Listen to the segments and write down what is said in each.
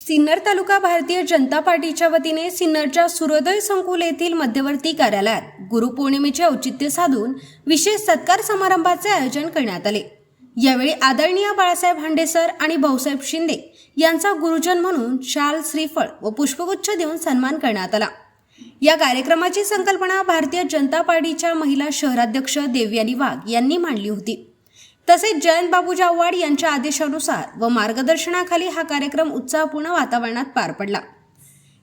सिन्नर तालुका भारतीय जनता पार्टीच्या वतीने सिन्नरच्या सूर्योदय संकुल येथील मध्यवर्ती कार्यालयात गुरुपौर्णिमेचे औचित्य साधून विशेष सत्कार समारंभाचे आयोजन करण्यात आले। यावेळी आदरणीय बाळासाहेब हांडे सर आणि भाऊसाहेब शिंदे यांचा गुरुजन म्हणून शाल, श्रीफळ व पुष्पगुच्छ देऊन सन्मान करण्यात आला। या कार्यक्रमाची संकल्पना भारतीय जनता पार्टीच्या महिला शहराध्यक्ष देवयानी वाघ यांनी मांडली होती। तसेच जयंत बाबूजी आव्हाड यांच्या आदेशानुसार व मार्गदर्शनाखाली हा कार्यक्रम उत्साहपूर्ण वातावरणात पार पडला।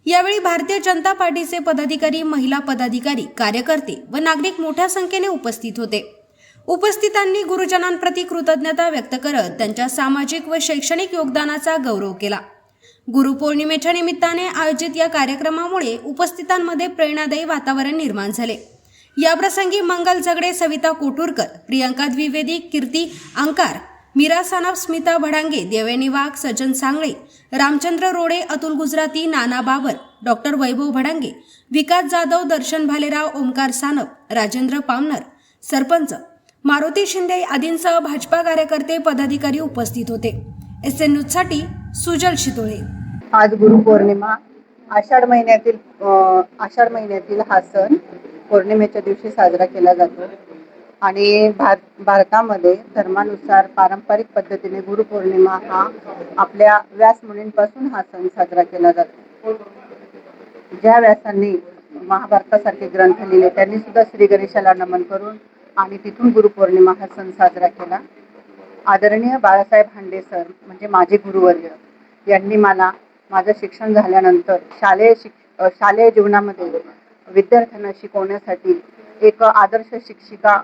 यावेळी भारतीय जनता पार्टीचे पदाधिकारी, महिला पदाधिकारी, कार्यकर्ते व नागरिक मोठ्या संख्येने उपस्थित होते। उपस्थितांनी गुरुजनांप्रती कृतज्ञता व्यक्त करत त्यांच्या सामाजिक व शैक्षणिक योगदानाचा गौरव केला। गुरुपौर्णिमेच्या निमित्ताने आयोजित या कार्यक्रमामुळे उपस्थितांमध्ये प्रेरणादायी वातावरण निर्माण झाले। याप्रसंगी मंगल जगडे, सविता कोटुरकर, प्रियंका द्विवेदी, कीर्ती अंकार, मीरा सानप, स्मिता भडांगे, देवयानी वाघ, सज्जन सांगळे, रामचंद्र रोडे, अतुल गुजराती, नाना बाबर, डॉक्टर वैभव भडांगे, विकास जाधव, दर्शन भालेराव, ओमकार सानप, राजेंद्र पामनर, सरपंच मारुती शिंदे आदींसह भाजपा कार्यकर्ते, पदाधिकारी उपस्थित होते। SN न्यूजसाठी सुजल शितोळे। आज गुरुपौर्णिमा, आषाढ महिन्यातील हा सण पौर्णिमेच्या दिवशी साजरा केला जातो आणि भारतामध्ये धर्मानुसार पारंपरिक पद्धतीने गुरुपौर्णिमा हा आपल्या व्यास मुनींपासून हा सण साजरा केला जातो। ज्या व्यासांनी महाभारतासारखे ग्रंथ लिहिले त्यांनी सुद्धा श्री गणेशाला नमन करून आणि तिथून गुरुपौर्णिमा हा सण साजरा केला। आदरणीय बाळासाहेब हांडे सर म्हणजे माझे गुरुवर्य यांनी मला माझं शिक्षण झाल्यानंतर शालेय जीवनामध्ये विद्यार्थ्यांना शिकवण्यासाठी एक आदर्श शिक्षिका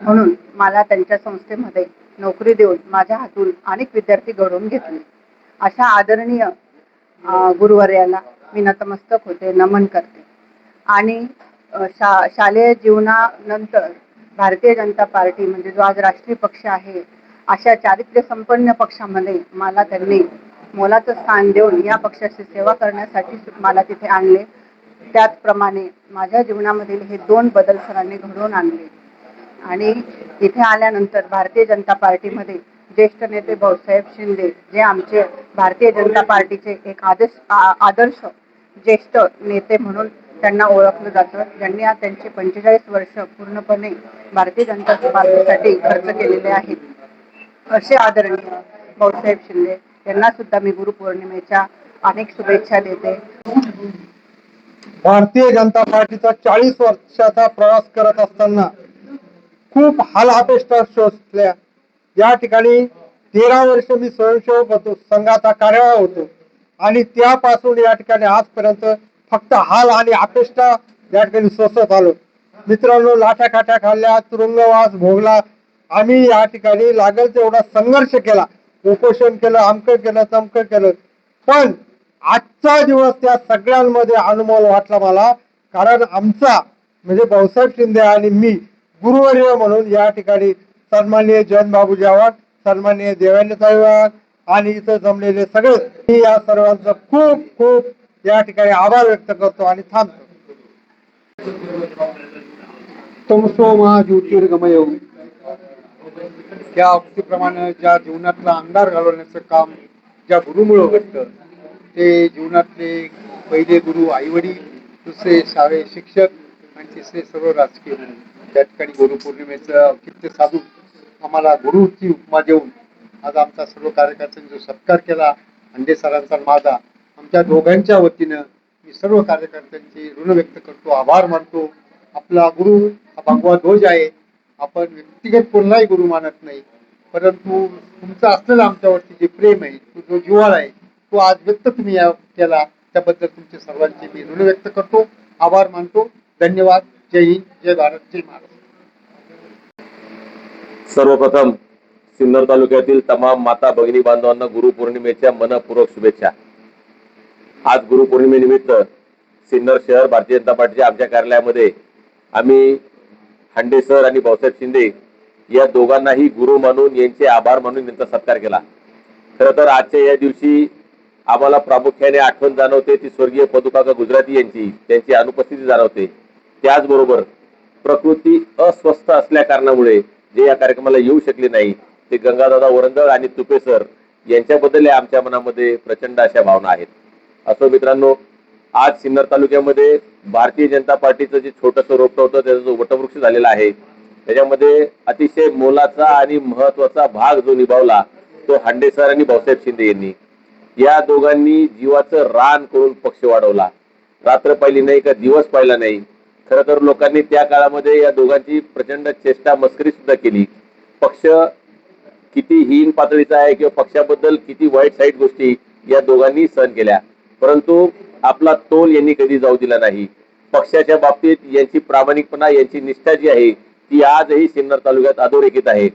म्हणून मला त्यांच्या संस्थेमध्ये नोकरी देऊन माझ्या हातून अनेक विद्यार्थी घडवून घेतले। अशा आदरणीय गुरुवर्याला मी नतमस्तक होते, नमन करते। आणि शालेय जीवनानंतर भारतीय जनता पार्टी म्हणजे जो आज राष्ट्रीय पक्ष आहे, अशा चारित्र्य संपन्न पक्षामध्ये मला त्यांनी मोलाचं स्थान देऊन या पक्षाची सेवा करण्यासाठी मला तिथे आणले। त्याचप्रमाणे माझ्या जीवनामधील हे दोन बदल सरांनी घडवून आणले आणि इथे आल्यानंतर भारतीय जनता पार्टीमध्ये ज्येष्ठ नेते भाऊसाहेब शिंदे जे आमचे भारतीय जनता पार्टीचे एक आदर्श ज्येष्ठ नेते म्हणून त्यांना ओळखलं जातं, ज्यांनी आज त्यांचे 45 वर्ष पूर्णपणे भारतीय जनता पार्टीसाठी खर्च केलेले आहेत, असे आदरणीय भाऊसाहेब शिंदे यांना सुद्धा मी गुरुपौर्णिमेच्या अनेक शुभेच्छा देते। भारतीय जनता पार्टीचा 40 वर्षाचा प्रवास करत असताना खूप हालअपेष्टा सोसल्या। या ठिकाणी 13 वर्ष मी स्वयंसेवक होतो, संघाचा कार्यवाह होतो आणि त्यापासून या ठिकाणी आजपर्यंत फक्त हाल आणि अपेष्टा या ठिकाणी सोसत आलो। मित्रांनो, लाठ्या काठ्या खाल्ल्या, तुरुंगवास भोगला, आम्ही या ठिकाणी लागेल तेवढा संघर्ष केला, उपोषण केलं, अमकं केलं, तमकं केलं, पण आजचा दिवस त्या सगळ्यांमध्ये अनमोल वाटला मला। कारण आमचा म्हणजे भाऊसाहेब शिंदे आणि मी गुरुवर्य म्हणून या ठिकाणी सन्माननीय जयंत बाबूजी आव्हाड, सन्माननीय देवयानी वाघ आणि इथं जमलेले सगळे, मी या सर्वांचा खूप खूप या ठिकाणी आभार व्यक्त करतो आणि थांबतो। तमसो मा ज्योतिर्गमय, त्या अर्थीप्रमाणे ज्या जीवनातला अंधार घालवण्याचं काम ज्या गुरुमुळे घडतं, ते जीवनातले पहिले गुरु आईवडील, दुसरे शाळे शिक्षक आणि तिसरे सर्व राजकीय गुरु। त्या ठिकाणी गुरुपौर्णिमेचं औचित्य साधून आम्हाला गुरुची उपमा देऊन आज आमचा सर्व कार्यकर्त्यांचा जो सत्कार केला, हांडे सरांचा माझा, आमच्या दोघांच्या वतीनं मी सर्व कार्यकर्त्यांचे ऋण व्यक्त करतो, आभार मानतो। आपला गुरु हा भगवा ध्वज आहे। आपण व्यक्तिगत कोणालाही गुरु मानत नाही, परंतु तुमचं असलेलं आमच्यावरती जे प्रेम आहे, तो जो जिव्हाळा आहे, तो आज व्यक्त तुम्ही केला, त्याबद्दल तुमचे सर्वांचे मी ऋण व्यक्त करतो, आभार मानतो। धन्यवाद। जय हिंद, जय भारत, जय महाराष्ट्र। सर्वप्रथम सिन्नर तालुक्यातील तमाम माता भगिनी बांधवांना गुरुपौर्णिमेच्या मनपूर्वक शुभेच्छा। आज गुरुपौर्णिमेनिमित्त सिन्नर शहर भारतीय जनता पार्टीच्या आमच्या कार्यालयामध्ये आम्ही हांडे सर आणि भाऊसाहेब शिंदे या दोघांनाही गुरु मानून, यांचे आभार मानून त्यांचा सत्कार केला। खरं तर आजच्या या दिवशी आम्हाला प्रामुख्याने आठवण जाणवते ती स्वर्गीय पदुकाका गुजराती यांची, त्यांची अनुपस्थिती जाणवते। त्याचबरोबर प्रकृती अस्वस्थ असल्या कारणामुळे जे या कार्यक्रमाला येऊ शकले नाही ते गंगादादा वरंगळ आणि तुपे सर यांच्याबद्दल आमच्या मनामध्ये प्रचंड अशा भावना आहेत. असो मित्रांनो, आज सिन्नर तालुक्यामध्ये भारतीय जनता पार्टीचं जे छोटंसं रोपटं होतं त्याचा जो वटवृक्ष झालेला आहे, त्याच्यामध्ये अतिशय मोलाचा आणि महत्वाचा भाग जो निभावला तो हांडे सर आणि भाऊसाहेब शिंदे यांनी. या दोघांनी जीवाचं रान करून पक्ष वाढवला. रात्र पाहिली नाही का दिवस पाहिला नाही. खरं तर लोकांनी त्या काळामध्ये या दोघांची प्रचंड चेष्टा मस्करी सुद्धा केली. पक्ष किती हीन पातळीचा आहे किंवा पक्षाबद्दल किती वाईट साईट गोष्टी या दोघांनी सहन केल्या, परंतु आपला तोल यांनी कधी जाऊ दिला नाही. पक्षाच्या बाबतीत यांची प्रामाणिकपणा, यांची निष्ठा जी आहे ती आजही सिन्नर तालुक्यात अधोरेखित आहे.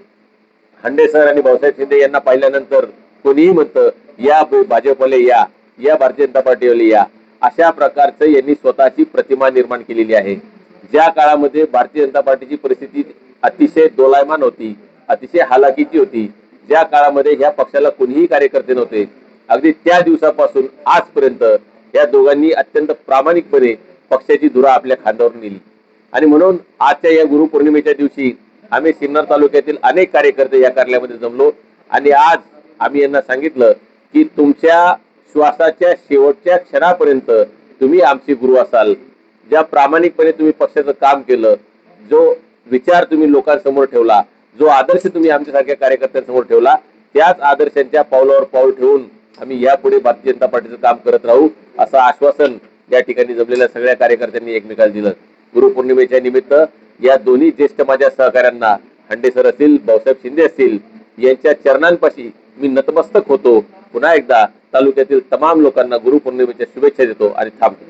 हांडे सर आणि भाऊसाहेब शिंदे यांना पाहिल्यानंतर कोणीही म्हणतं या भाजपले या भारतीय जनता पार्टीवाले या, अशा प्रकारचं यांनी स्वतःची प्रतिमा निर्माण केलेली आहे. ज्या काळामध्ये भारतीय जनता पार्टीची परिस्थिती अतिशय दोलायमान होती, अतिशय हालाकीची होती, ज्या काळामध्ये ह्या पक्षाला कोणीही कार्यकर्ते नव्हते, अगदी त्या दिवसापासून आजपर्यंत या दोघांनी अत्यंत प्रामाणिकपणे पक्षाची धुरा आपल्या खांद्यावर नेली. आणि म्हणून आजच्या या गुरुपौर्णिमेच्या दिवशी आम्ही सिन्नर तालुक्यातील अनेक कार्यकर्ते या कार्यालयामध्ये जमलो आणि आज आम्ही यांना सांगितलं की तुमच्या श्वासाच्या शेवटच्या क्षणापर्यंत तुम्ही आमचे गुरु असाल. ज्या प्रामाणिकपणे तुम्ही पक्षाचं काम केलं, जो विचार तुम्ही लोकांसमोर ठेवला, जो आदर्श तुम्ही आमच्यासारख्या कार्यकर्त्यांसमोर ठेवला, त्याच आदर्शांच्या पावलावर पाऊल ठेवून आम्ही यापुढे भारतीय जनता पार्टीचं काम करत राहू, असं आश्वासन या ठिकाणी जमलेल्या सगळ्या कार्यकर्त्यांनी एकमेकाला दिलं. गुरुपौर्णिमेच्या निमित्त या दोन्ही ज्येष्ठ माझ्या सहकाऱ्यांना, हांडे सर असतील, भाऊसाहेब शिंदे असतील, यांच्या चरणांपाशी मी नतमस्तक होतो. पुन्हा एकदा तालुक्यातील तमाम लोकांना गुरुपौर्णिमेच्या शुभेच्छा देतो आणि थांबतो.